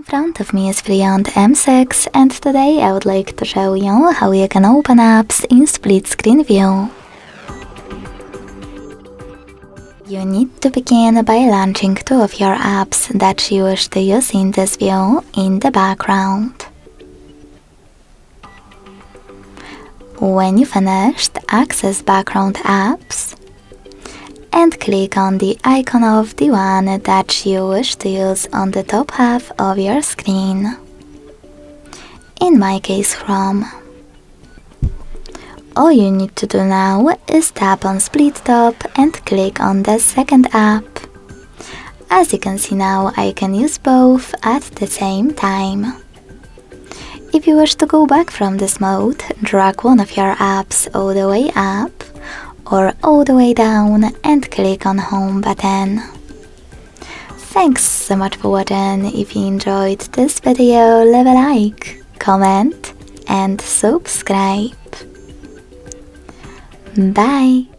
In front of me is FreeYond M6, and today I would like to show you how you can open apps in split screen view. You need to begin by launching two of your apps that you wish to use in this view in the background. When you finished, access background apps and click on the icon of the one that you wish to use on the top half of your screen. In my case, Chrome. All you need to do now is tap on Split Top and click on the second app. As you can see now, I can use both at the same time. If you wish to go back from this mode, drag one of your apps all the way up or all the way down and click on Home button. Thanks so much for watching. If you enjoyed this video, leave a like, comment and subscribe. Bye!